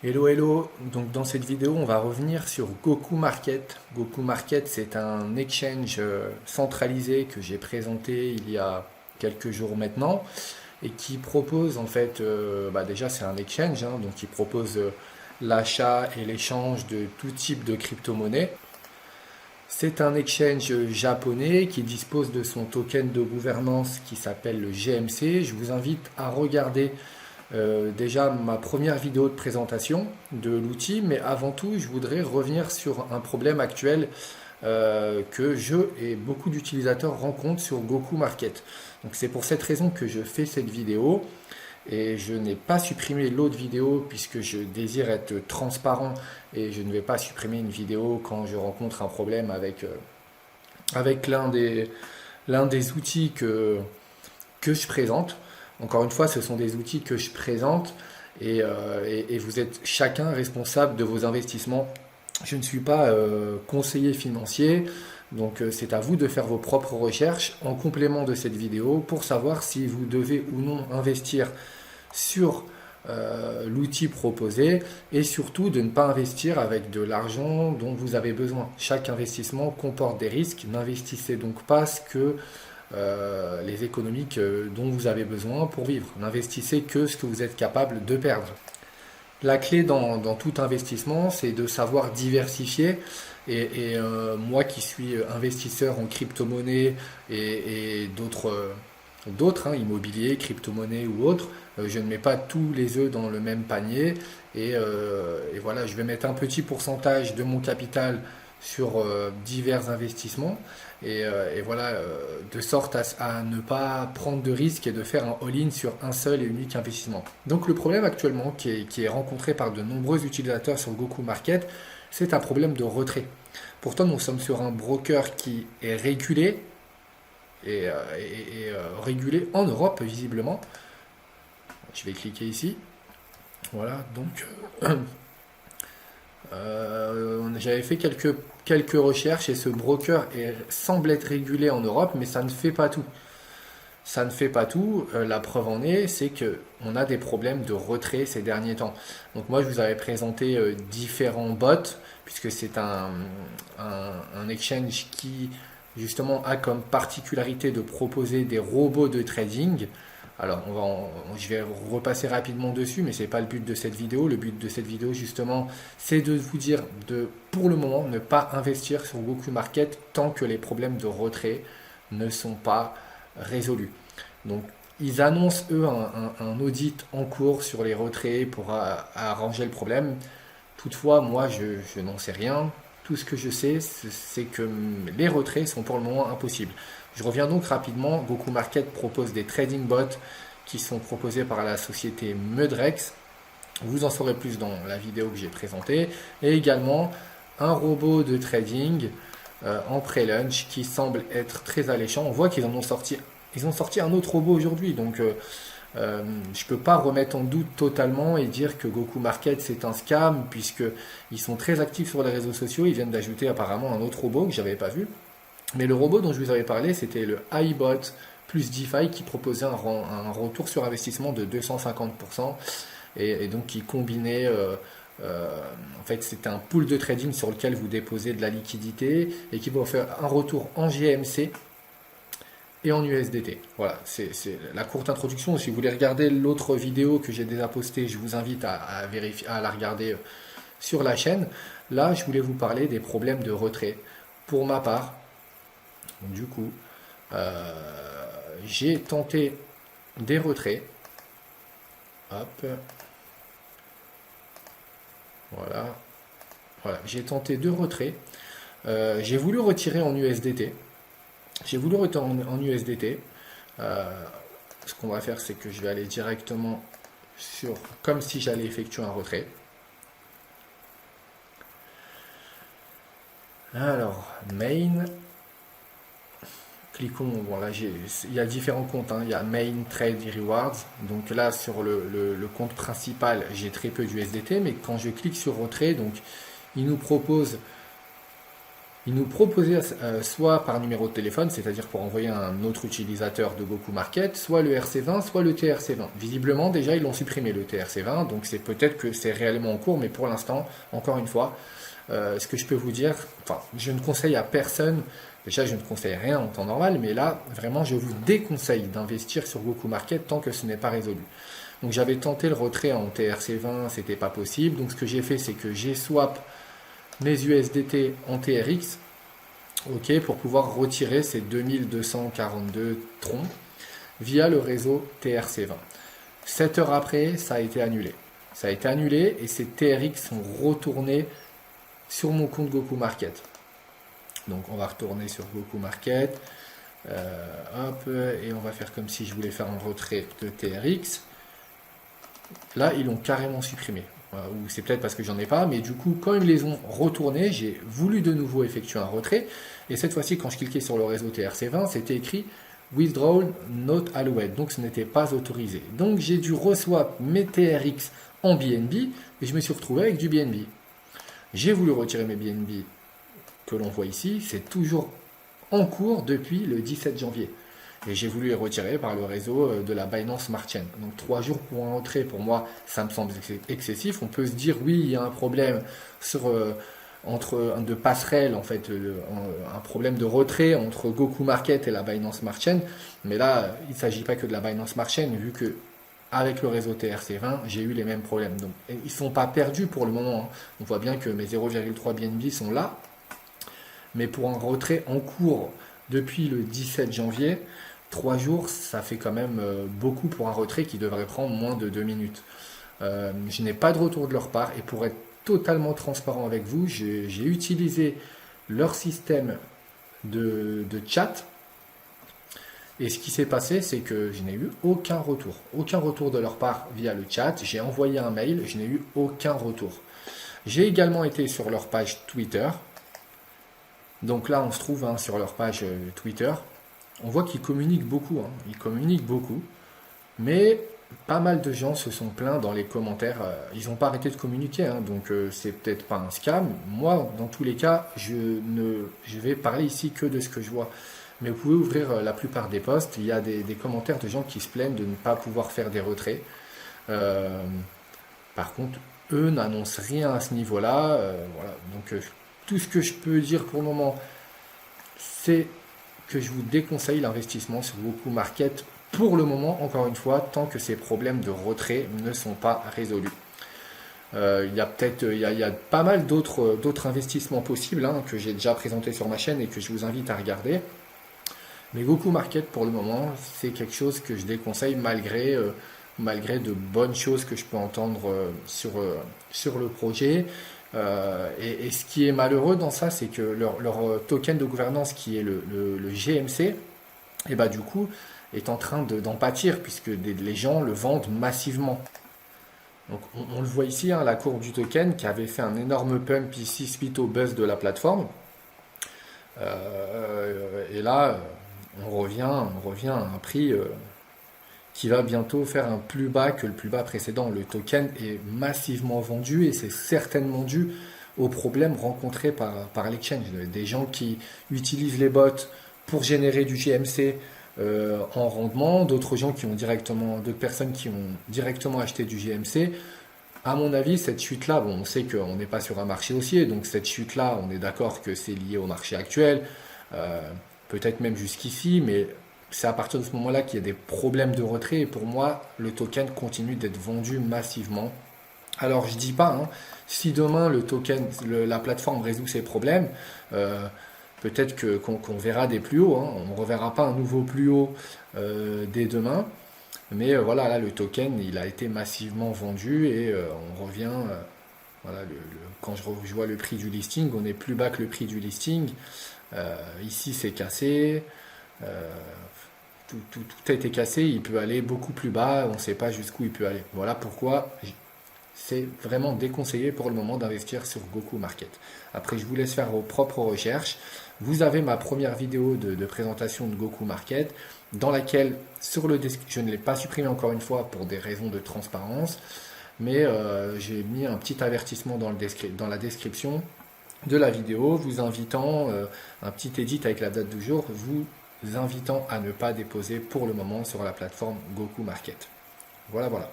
Hello hello, donc dans cette vidéo on va revenir sur Goku Market. Goku Market, c'est un exchange centralisé que j'ai présenté il y a quelques jours maintenant et qui propose en fait, déjà c'est un exchange, hein, donc qui propose l'achat et l'échange de tout type de crypto-monnaie. C'est un exchange japonais qui dispose de son token de gouvernance qui s'appelle le GMC. Je vous invite à regarder déjà ma première vidéo de présentation de l'outil, mais avant tout, je voudrais revenir sur un problème actuel que je et beaucoup d'utilisateurs rencontrent sur Goku Market. Donc c'est pour cette raison que je fais cette vidéo et je n'ai pas supprimé l'autre vidéo puisque je désire être transparent et je ne vais pas supprimer une vidéo quand je rencontre un problème avec l'un des outils que je présente. Encore une fois, ce sont des outils que je présente et vous êtes chacun responsable de vos investissements. Je ne suis pas conseiller financier, donc c'est à vous de faire vos propres recherches en complément de cette vidéo pour savoir si vous devez ou non investir sur l'outil proposé et surtout de ne pas investir avec de l'argent dont vous avez besoin. Chaque investissement comporte des risques. N'investissez donc pas ce que les économiques dont vous avez besoin pour vivre. N'investissez que ce que vous êtes capable de perdre. La clé dans tout investissement, c'est de savoir diversifier. Moi qui suis investisseur en crypto-monnaie et d'autres, immobilier, crypto-monnaie ou autres, je ne mets pas tous les œufs dans le même panier. Et voilà, je vais mettre un petit pourcentage de mon capital sur divers investissements et voilà, de sorte à ne pas prendre de risques et de faire un all-in sur un seul et unique investissement. Donc le problème actuellement qui est rencontré par de nombreux utilisateurs sur Goku Market, c'est un problème de retrait. Pourtant, nous sommes sur un broker qui est régulé et régulé en Europe visiblement. Je vais cliquer ici. Voilà, donc j'avais fait quelques recherches et ce broker semble être régulé en Europe, mais ça ne fait pas tout. Ça ne fait pas tout. La preuve en est, c'est qu'on a des problèmes de retrait ces derniers temps. Donc moi, je vous avais présenté différents bots, puisque c'est un exchange qui justement a comme particularité de proposer des robots de trading. Alors, je vais repasser rapidement dessus, mais ce n'est pas le but de cette vidéo. Le but de cette vidéo, justement, c'est de vous dire de, pour le moment, ne pas investir sur Goku Market tant que les problèmes de retrait ne sont pas résolus. Donc, ils annoncent, eux, un audit en cours sur les retraits pour arranger le problème. Toutefois, moi, je n'en sais rien. Tout ce que je sais, c'est que les retraits sont pour le moment impossibles. Je reviens donc rapidement. Goku Market propose des trading bots qui sont proposés par la société Mudrex. Vous en saurez plus dans la vidéo que j'ai présentée. Et également un robot de trading en pré-lunch qui semble être très alléchant. On voit qu'ils en ont sorti. Ils ont sorti un autre robot aujourd'hui. Donc je ne peux pas remettre en doute totalement et dire que Goku Market c'est un scam puisqu'ils sont très actifs sur les réseaux sociaux. Ils viennent d'ajouter apparemment un autre robot que je n'avais pas vu. Mais le robot dont je vous avais parlé, c'était le iBot plus DeFi qui proposait un retour sur investissement de 250% et donc qui combinait, en fait c'était un pool de trading sur lequel vous déposez de la liquidité et qui va vous faire un retour en GMC et en USDT. Voilà, c'est la courte introduction. Si vous voulez regarder l'autre vidéo que j'ai déjà postée, je vous invite à vérifier, à la regarder sur la chaîne. Là, je voulais vous parler des problèmes de retrait. Pour ma part, du coup, j'ai tenté des retraits. Hop. Voilà. Voilà. J'ai tenté deux retraits. J'ai voulu retirer en USDT. J'ai voulu retirer en USDT. Ce qu'on va faire, c'est que je vais aller directement sur, comme si j'allais effectuer un retrait. Alors, main. Cliquons, bon là il y a différents comptes, hein. Il y a Main Trade Rewards, donc là sur le compte principal j'ai très peu d'USDT, mais quand je clique sur retrait, donc il nous propose Il nous proposait soit par numéro de téléphone, c'est-à-dire pour envoyer à un autre utilisateur de Goku Market, soit le RC20, soit le TRC20. Visiblement, déjà, ils l'ont supprimé, le TRC20, donc c'est peut-être que c'est réellement en cours, mais pour l'instant, encore une fois, ce que je peux vous dire, enfin, je ne conseille à personne, déjà, je ne conseille rien en temps normal, mais là, vraiment, je vous déconseille d'investir sur Goku Market tant que ce n'est pas résolu. Donc, j'avais tenté le retrait en TRC20, c'était pas possible, donc ce que j'ai fait, c'est que j'ai swap mes USDT en TRX, ok, pour pouvoir retirer ces 2242 troncs via le réseau TRC20. 7 heures après, ça a été annulé. Ça a été annulé et ces TRX sont retournés sur mon compte Goku Market. Donc on va retourner sur Goku Market. Hop, et on va faire comme si je voulais faire un retrait de TRX. Là, ils l'ont carrément supprimé. Ou c'est peut-être parce que j'en ai pas, mais du coup, quand ils les ont retournés, j'ai voulu de nouveau effectuer un retrait. Et cette fois-ci, quand je cliquais sur le réseau TRC20, c'était écrit Withdrawal not allowed. Donc ce n'était pas autorisé. Donc j'ai dû reswap mes TRX en BNB et je me suis retrouvé avec du BNB. J'ai voulu retirer mes BNB que l'on voit ici. C'est toujours en cours depuis le 17 janvier. Et j'ai voulu les retirer par le réseau de la Binance Smart Chain. Donc 3 jours pour un retrait, pour moi, ça me semble excessif. On peut se dire, oui, il y a un problème de passerelle, en fait, un problème de retrait entre Goku Market et la Binance Smart Chain. Mais là, il ne s'agit pas que de la Binance Smart Chain, vu que avec le réseau TRC20, j'ai eu les mêmes problèmes. Donc ils ne sont pas perdus pour le moment, hein. On voit bien que mes 0,3 BNB sont là. Mais pour un retrait en cours depuis le 17 janvier, 3 jours, ça fait quand même beaucoup pour un retrait qui devrait prendre moins de 2 minutes. Je n'ai pas de retour de leur part et pour être totalement transparent avec vous, j'ai utilisé leur système de chat et ce qui s'est passé, c'est que je n'ai eu aucun retour de leur part via le chat. J'ai envoyé un mail, je n'ai eu aucun retour. J'ai également été sur leur page Twitter. Donc là, on se trouve sur leur page Twitter. On voit qu'ils communiquent beaucoup, ils communiquent beaucoup, mais pas mal de gens se sont plaints dans les commentaires. Ils n'ont pas arrêté de communiquer, donc c'est peut-être pas un scam. Moi, dans tous les cas, je vais parler ici que de ce que je vois. Mais vous pouvez ouvrir la plupart des posts. Il y a des commentaires de gens qui se plaignent de ne pas pouvoir faire des retraits. Par contre, eux n'annoncent rien à ce niveau-là. Voilà. Donc tout ce que je peux dire pour le moment, c'est que je vous déconseille l'investissement sur Goku Market pour le moment, encore une fois, tant que ces problèmes de retrait ne sont pas résolus. Il y a pas mal d'autres investissements possibles que j'ai déjà présentés sur ma chaîne et que je vous invite à regarder. Mais Goku Market, pour le moment, c'est quelque chose que je déconseille malgré de bonnes choses que je peux entendre sur le projet. Et ce qui est malheureux dans ça, c'est que leur token de gouvernance qui est le GMC, et bah du coup, est en train d'en pâtir puisque les gens le vendent massivement. Donc on le voit ici, la courbe du token qui avait fait un énorme pump ici suite au buzz de la plateforme. Et là, on revient à un prix qui va bientôt faire un plus bas que le plus bas précédent. Le token est massivement vendu et c'est certainement dû aux problèmes rencontrés par l'exchange. Des gens qui utilisent les bots pour générer du GMC en rendement, d'autres personnes qui ont directement acheté du GMC. À mon avis, cette chute-là, on sait qu'on n'est pas sur un marché haussier, donc cette chute-là, on est d'accord que c'est lié au marché actuel, peut-être même jusqu'ici, mais c'est à partir de ce moment-là qu'il y a des problèmes de retrait et pour moi, le token continue d'être vendu massivement. Alors, je dis pas, si demain la plateforme résout ses problèmes, peut-être qu'on verra des plus hauts, on ne reverra pas un nouveau plus haut dès demain. Mais voilà, là, le token, il a été massivement vendu et on revient, voilà, quand je vois le prix du listing, on est plus bas que le prix du listing. Ici, c'est cassé. Tout a été cassé, il peut aller beaucoup plus bas, on ne sait pas jusqu'où il peut aller. Voilà pourquoi c'est vraiment déconseillé pour le moment d'investir sur Goku Market. Après, je vous laisse faire vos propres recherches. Vous avez ma première vidéo de présentation de Goku Market dans laquelle, je ne l'ai pas supprimé encore une fois pour des raisons de transparence, mais j'ai mis un petit avertissement dans la description de la vidéo, vous invitant, un petit edit avec la date du jour, vous invitant à ne pas déposer pour le moment sur la plateforme Goku Market. Voilà, voilà.